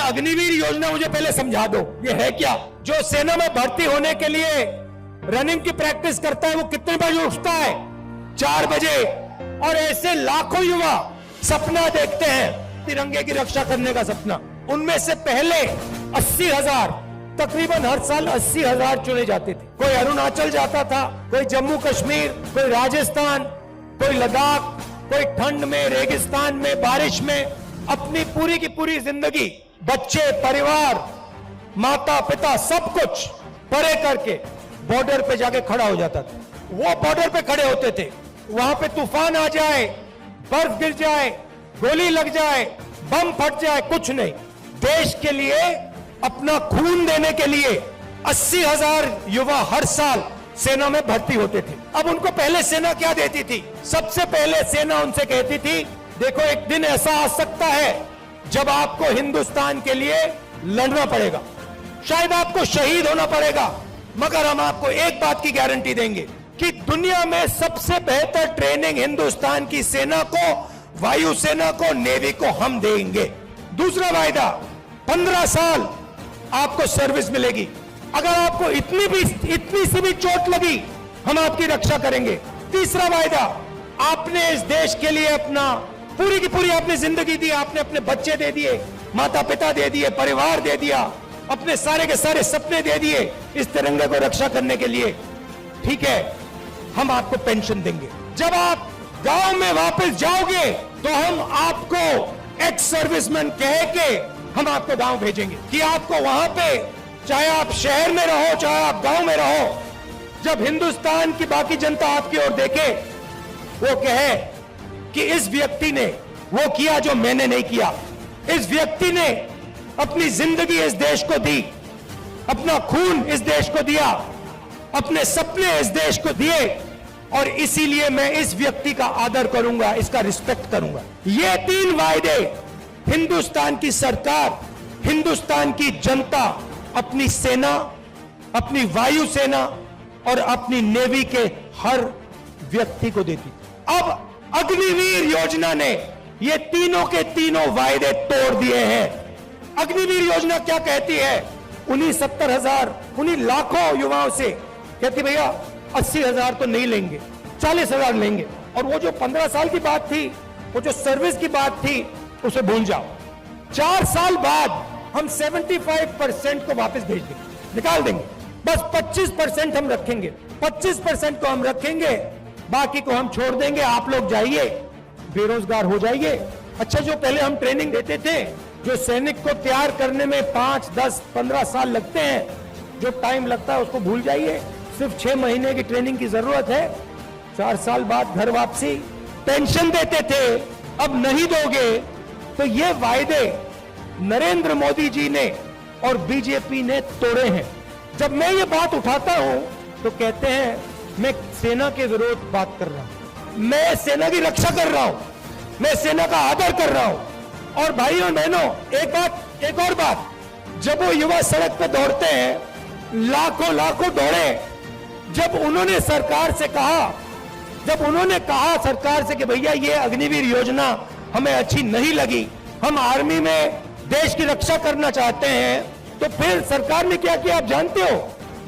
अग्निवीर योजना मुझे पहले समझा दो, ये है क्या? जो सेना में भर्ती होने के लिए रनिंग की प्रैक्टिस करता है वो कितने बजे उठता है? 4 बजे। और ऐसे लाखों युवा सपना देखते हैं तिरंगे की रक्षा करने का सपना। उनमें से पहले 80,000, तकरीबन हर साल 80,000 चुने जाते थे। कोई अरुणाचल जाता था, कोई जम्मू कश्मीर, कोई राजस्थान, कोई लद्दाख, कोई ठंड में, रेगिस्तान में, बारिश में अपनी पूरी की पूरी जिंदगी बच्चे, परिवार, माता पिता सब कुछ परे करके बॉर्डर पे जाके खड़ा हो जाता था। वो बॉर्डर पे खड़े होते थे, वहां पे तूफान आ जाए, बर्फ गिर जाए, गोली लग जाए, बम फट जाए, कुछ नहीं, देश के लिए अपना खून देने के लिए 80,000 युवा हर साल सेना में भर्ती होते थे। अब उनको पहले सेना क्या देती थी? सबसे पहले सेना उनसे कहती थी, देखो एक दिन ऐसा आ सकता है जब आपको हिंदुस्तान के लिए लड़ना पड़ेगा, शायद आपको शहीद होना पड़ेगा, मगर हम आपको एक बात की गारंटी देंगे कि दुनिया में सबसे बेहतर ट्रेनिंग हिंदुस्तान की सेना को, वायुसेना को, नेवी को हम देंगे। दूसरा वायदा, 15 साल आपको सर्विस मिलेगी। अगर आपको इतनी सी भी चोट लगी, हम आपकी रक्षा करेंगे। तीसरा वायदा, आपने इस देश के लिए अपना पूरी की पूरी आपने जिंदगी दी, आपने अपने बच्चे दे दिए, माता पिता दे दिए, परिवार दे दिया, अपने सारे के सारे सपने दे दिए इस तिरंगे को रक्षा करने के लिए। ठीक है, हम आपको पेंशन देंगे। जब आप गांव में वापस जाओगे तो हम आपको एक्स सर्विसमैन कह के हम आपको गांव भेजेंगे कि आपको वहां पे, चाहे आप शहर में रहो, चाहे आप गांव में रहो, जब हिंदुस्तान की बाकी जनता आपकी ओर देखे, वो कहे कि इस व्यक्ति ने वो किया जो मैंने नहीं किया, इस व्यक्ति ने अपनी जिंदगी इस देश को दी, अपना खून इस देश को दिया, अपने सपने इस देश को दिए, और इसीलिए मैं इस व्यक्ति का आदर करूंगा, इसका रिस्पेक्ट करूंगा। ये 3 वायदे हिंदुस्तान की सरकार, हिंदुस्तान की जनता अपनी सेना, अपनी वायुसेना और अपनी नेवी के हर व्यक्ति को देती। अब अग्निवीर योजना ने ये तीनों के तीनों वायदे तोड़ दिए हैं। अग्निवीर योजना क्या कहती है? उन्हीं 70,000, उन्हीं लाखों युवाओं से कहती, भैया 80,000 तो नहीं लेंगे, 40,000 लेंगे, और वो जो 15 साल की बात थी, वो जो सर्विस की बात थी, उसे भूल जाओ। 4 साल बाद हम 75% को वापस भेज देंगे, निकाल देंगे, बस 25% हम रखेंगे, 25% को हम रखेंगे, बाकी को हम छोड़ देंगे। आप लोग जाइए, बेरोजगार हो जाइए। अच्छा, जो पहले हम ट्रेनिंग देते थे, जो सैनिक को तैयार करने में 5, 10, 15 साल लगते हैं, जो टाइम लगता है उसको भूल जाइए। सिर्फ 6 महीने की ट्रेनिंग की जरूरत है, 4 साल बाद घर वापसी। पेंशन देते थे, अब नहीं दोगे। तो ये वायदे नरेंद्र मोदी जी ने और बीजेपी ने तोड़े हैं। जब मैं ये बात उठाता हूं तो कहते हैं मैं सेना के विरोध बात कर रहा हूं, मैं सेना की रक्षा कर रहा हूं, मैं सेना का आदर कर रहा हूं। और भाई और बहनों, एक और बात, जब वो युवा सड़क पे दौड़ते हैं, लाखों दौड़े, जब उन्होंने सरकार से कहा सरकार से कि भैया ये अग्निवीर योजना हमें अच्छी नहीं लगी, हम आर्मी में देश की रक्षा करना चाहते हैं, तो फिर सरकार ने क्या किया आप जानते हो?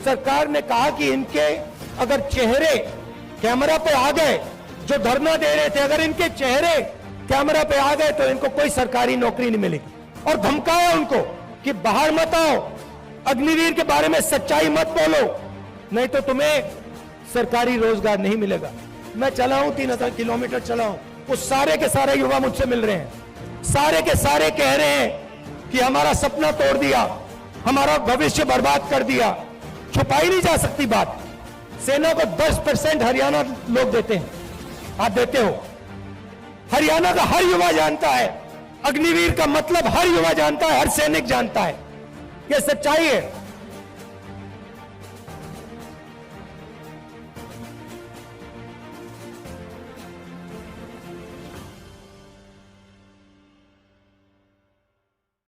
सरकार ने कहा कि इनके अगर चेहरे कैमरा पे आ गए, जो धरना दे रहे थे, अगर इनके चेहरे कैमरा पे आ गए तो इनको कोई सरकारी नौकरी नहीं मिलेगी, और धमकाया उनको कि बाहर मत आओ, अग्निवीर के बारे में सच्चाई मत बोलो, नहीं तो तुम्हें सरकारी रोजगार नहीं मिलेगा। मैं चला हूं, 3,000 किलोमीटर चला हूं, वो सारे के सारे युवा मुझसे मिल रहे हैं, सारे के सारे कह रहे हैं कि हमारा सपना तोड़ दिया, हमारा भविष्य बर्बाद कर दिया। छुपाई नहीं जा सकती बात। सेना को 10% हरियाणा लोग देते हैं, आप देते हो। हरियाणा का हर युवा जानता है, अग्निवीर का मतलब हर युवा जानता है, हर सैनिक जानता है, यह सच्चाई है।